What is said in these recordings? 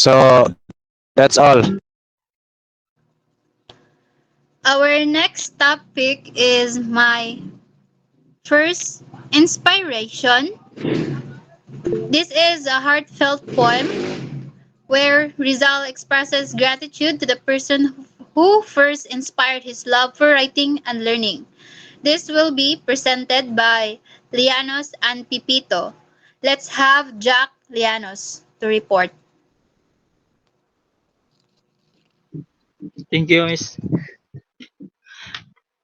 So that's all. Our next topic is my first inspiration. This is a heartfelt poem where Rizal expresses gratitude to the person who first inspired his love for writing and learning. This will be presented by Lianos and Pipito. Let's have Jack Lianos to report. Thank you, Miss.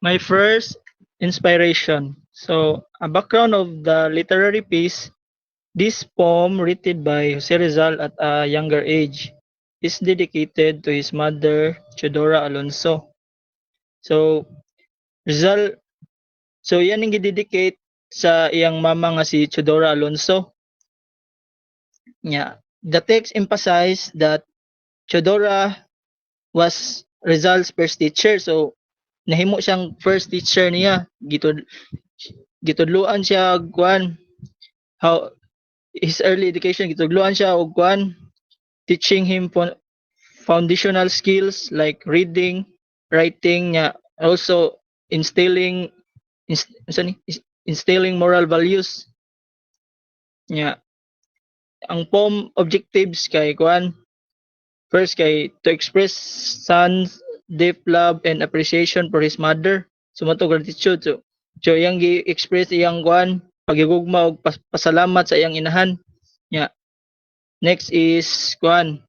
My first inspiration. So, a background of the literary piece, this poem written by Jose Rizal at a younger age is dedicated to his mother, Chodora Alonso. So, Rizal, so yan ang gidedicate sa iyang mama nga si Chodora Alonso. Yeah. The text emphasized that Chodora was Rizal's first teacher. So, nahimo siyang first teacher niya. Gitudluan siya kuan how his early education gitudluan siya og kuan teaching him foundational skills like reading, writing niya, also instilling instilling moral values niya. Ang poem objectives kay kuan first kay to express son's deep love and appreciation for his mother. Sumato gratitude. So iyang gi-express iyang kuan pagigugma og pasalamat sa iyang inahan. Nya. Next is kuan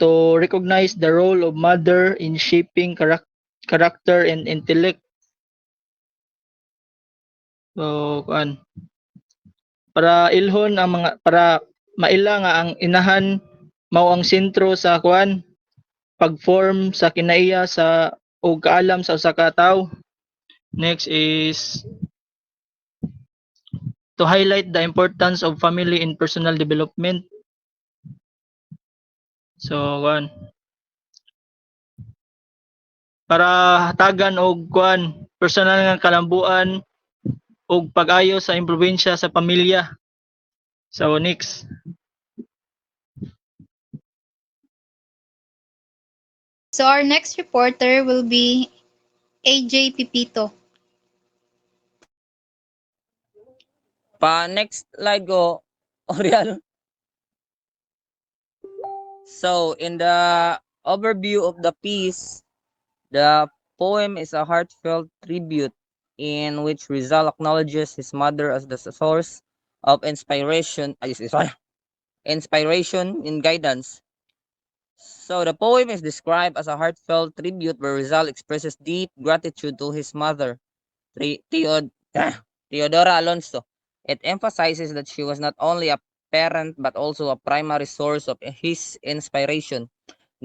to recognize the role of mother in shaping character and intellect. So kuan para ilhon ang mga para maila nga ang inahan mao ang sentro sa kuan pag-form sa kinaiya sa o kaalam sa usa ka tawo. Next is to highlight the importance of family in personal development. So kuan para hatagan og kuan personal nga kalambuan ug pag-ayo sa impluwensya sa pamilya. So next. So our next reporter will be AJ Pipito. Next slide go, Oriel. So in the overview of the piece, the poem is a heartfelt tribute in which Rizal acknowledges his mother as the source of inspiration, inspiration and guidance. So the poem is described as a heartfelt tribute where Rizal expresses deep gratitude to his mother, Teodora Alonso. It emphasizes that she was not only a parent but also a primary source of his inspiration,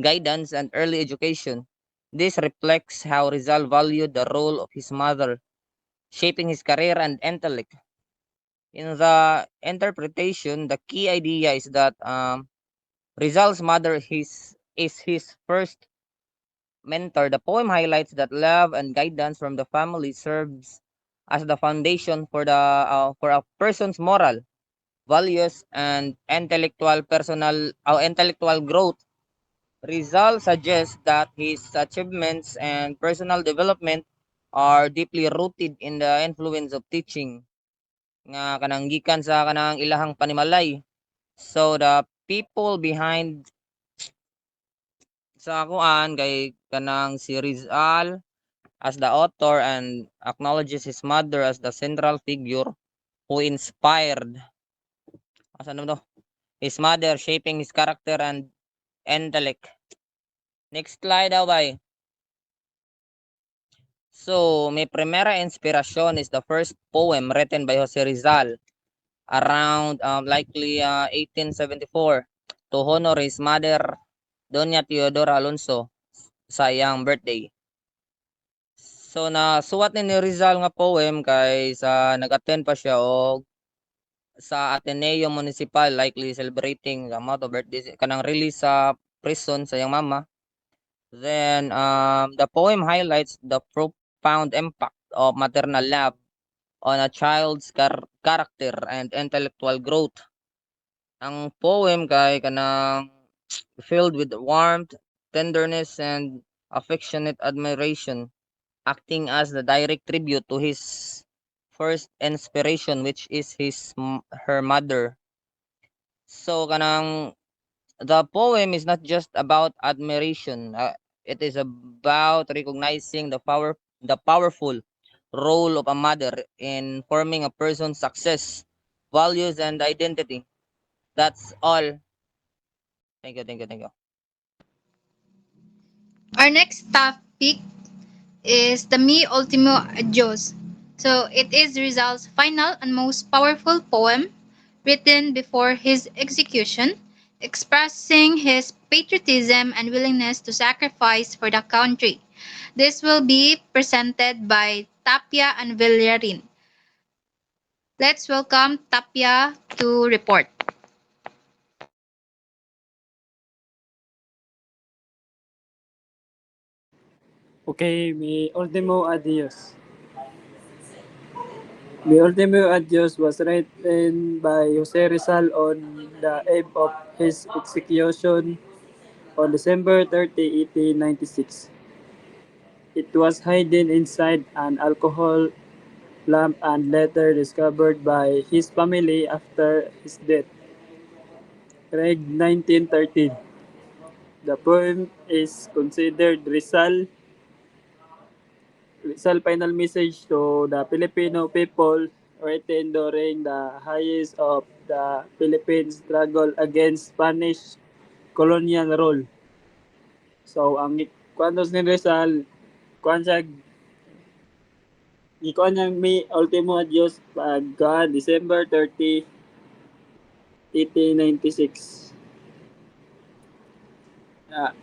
guidance, and early education. This reflects how Rizal valued the role of his mother, shaping his career and intellect. In the interpretation, the key idea is that Rizal's mother is his first mentor. The poem highlights that love and guidance from the family serves as the foundation for a person's moral values and intellectual growth. Rizal suggests that his achievements and personal development are deeply rooted in the influence of teaching nga kanang gikan sa kanang ilahang panimalay. So the people behind sa kuan kay kanang si Rizal as the author and acknowledges his mother as the central figure who inspired his mother, shaping his character and intellect. Next slide daw bay. So, mi primera inspirasyon is the first poem written by Jose Rizal around likely 1874 to honor his mother, Doña Teodora Alonso, sa iyang birthday. So nasuwat ni Rizal nga poem kay sa nag-attend pa siya og sa Ateneo Municipal likely celebrating the month of birthday kanang release sa prison sa iyang mama. Then the poem highlights the profound impact of maternal love on a child's character and intellectual growth. Ang poem kay kanang filled with warmth, tenderness, and affectionate admiration, acting as the direct tribute to his first inspiration, which is her mother. So kanang the poem is not just about admiration. It is about recognizing the powerful role of a mother in forming a person's success, values, and identity. That's all. Thank you, thank you, thank you. Our next topic is the Mi Ultimo Adios. So it is Rizal's final and most powerful poem written before his execution, expressing his patriotism and willingness to sacrifice for the country. This will be presented by Tapia and Villarin. Let's welcome Tapia to report. Okay, Mi Ultimo Adios was written by Jose Rizal on the eve of his execution on December 30, 1896. It was hidden inside an alcohol lamp and later discovered by his family after his death. Reg 1913. The poem is considered Rizal final message to the Filipino people written during the highest of the Philippines struggle against Spanish colonial rule. So ang kwantos ni Rizal, kwan siya, gikuan niya may ultimo adios pagka December 30, 1896. Ah,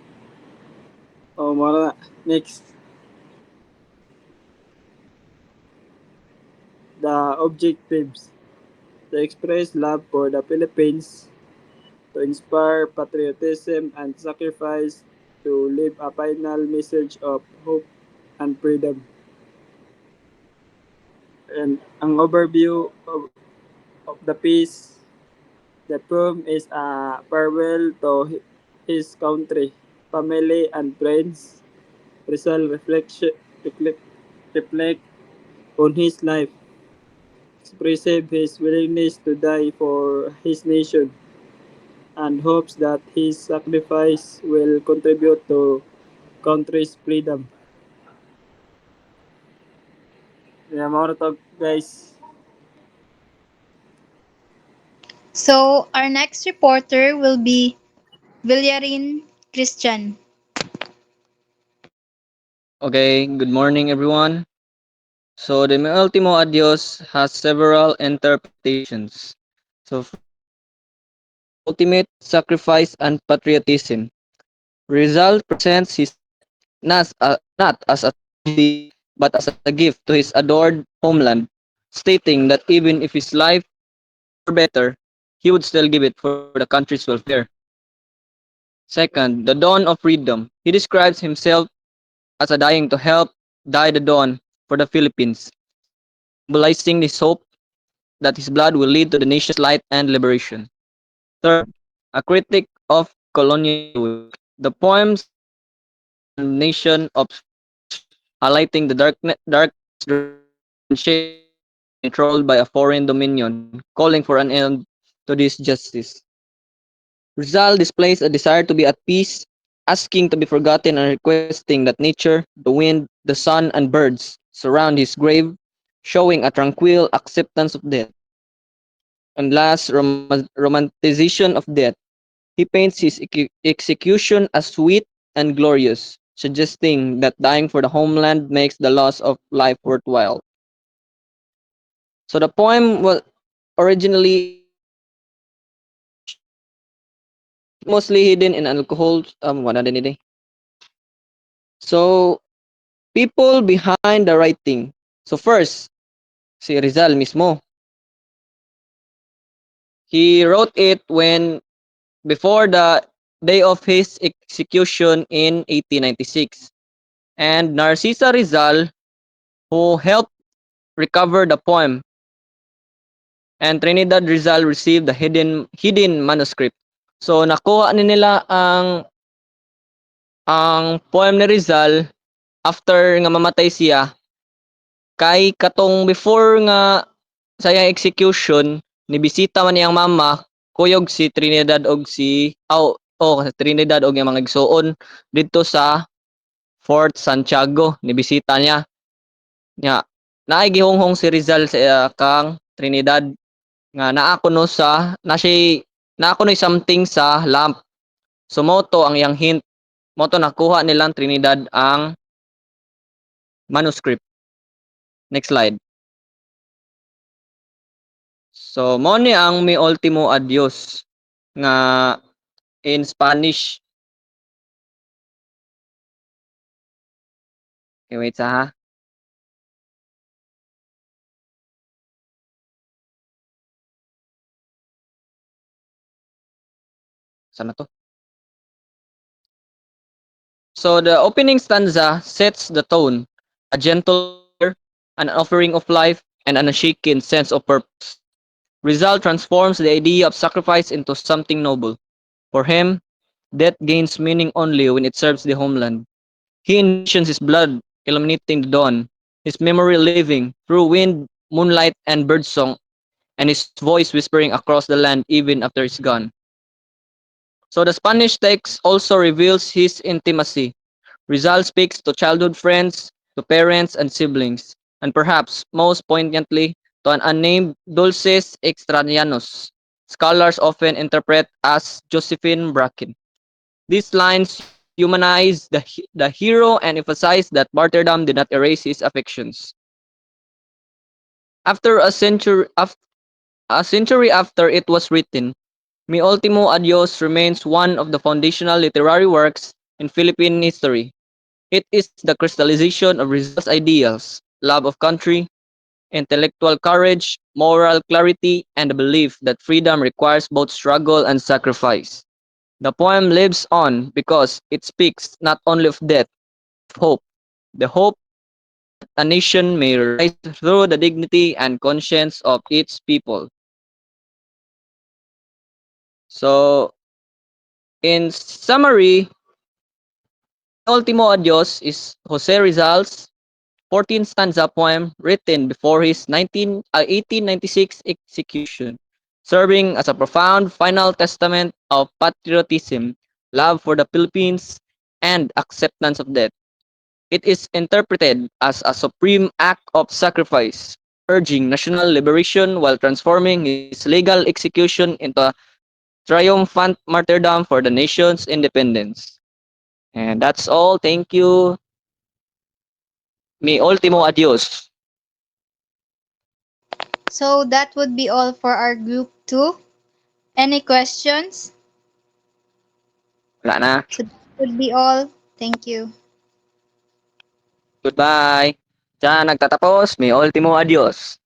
mara next. The objectives to express love for the Philippines, to inspire patriotism and sacrifice, to leave a final message of hope and freedom. And ang overview of the piece, the poem is a farewell to his country, family, and friends. Rizal reflect on his life, expressive his willingness to die for his nation, and hopes that his sacrifice will contribute to country's freedom. Yeah, mga to, guys. So our next reporter will be Villarin Christian. Okay, good morning everyone. So the Mi Ultimo Adios has several interpretations. So ultimate sacrifice and patriotism. Rizal presents his not as a tragedy but as a gift to his adored homeland, stating that even if his life were better, he would still give it for the country's welfare. Second, the dawn of freedom. He describes himself as a dying to help die the dawn for the Philippines, symbolizing his hope that his blood will lead to the nation's light and liberation. Third, a critic of colonial rule. The poem centers on the condemnation of Spanish, highlighting the darkness during the Philippine shaped and controlled by a foreign dominion, calling for an end to this justice. Rizal displays a desire to be at peace, asking to be forgotten and requesting that nature, the wind, the sun, and birds surround his grave, showing a tranquil acceptance of death. And last, romanticization of death. He paints his execution as sweet and glorious, suggesting that dying for the homeland makes the loss of life worthwhile. So the poem was originally Spanish, mostly hidden in alcohol. Wala din ini. So people behind the writing. So first, si Rizal mismo. He wrote it when before the day of his execution in 1896. And Narcisa Rizal, who helped recover the poem, and Trinidad Rizal received the hidden manuscript. So nakuha ni nila ang poem ni Rizal after nga mamatay siya kay katong before nga sa iyang execution nibisita man niyang mama kuyog si Trinidad og si Trinidad og iyang mga igsoon didto sa Fort Santiago nibisita niya nya naay gihonghong si Rizal sa kang Trinidad nga naa kuno sa naa kunoy something sa lamp. So moto ang iyang hint. Moto nakuha nilang Trinidad ang manuscript. Next slide. So mo ni ang Mi Ultimo Adios nga in Spanish. Okay, wait ha. Saan na to? So the opening stanza sets the tone, a gentle prayer, an offering of life, and an unshaken sense of purpose. Rizal transforms the idea of sacrifice into something noble. For him, death gains meaning only when it serves the homeland. He envisions his blood illuminating the dawn, his memory living through wind, moonlight, and birdsong, and his voice whispering across the land even after he's gone. So the Spanish text also reveals his intimacy. Rizal speaks to childhood friends, to parents and siblings, and perhaps most poignantly, to an unnamed Dulces Extrañanos. Scholars often interpret as Josephine Bracken. These lines humanize the hero and emphasize that martyrdom did not erase his affections. After a century after it was written, Mi Ultimo Adios remains one of the foundational literary works in Philippine history. It is the crystallization of Rizal's ideals, love of country, intellectual courage, moral clarity, and the belief that freedom requires both struggle and sacrifice. The poem lives on because it speaks not only of death, of hope, the hope a nation may rise through the dignity and conscience of its people. So, in summary, Ultimo Adios is Jose Rizal's 14 stanza poem written before his 1896 execution, serving as a profound final testament of patriotism, love for the Philippines, and acceptance of death. It is interpreted as a supreme act of sacrifice, urging national liberation while transforming his legal execution into a triumphant martyrdom for the nation's independence. And that's all. Thank you. Mi ultimo adios. So that would be all for our group 2. Any questions? Wala na. So that would be all. Thank you. Goodbye. Diyan nagtatapos. Mi ultimo adios.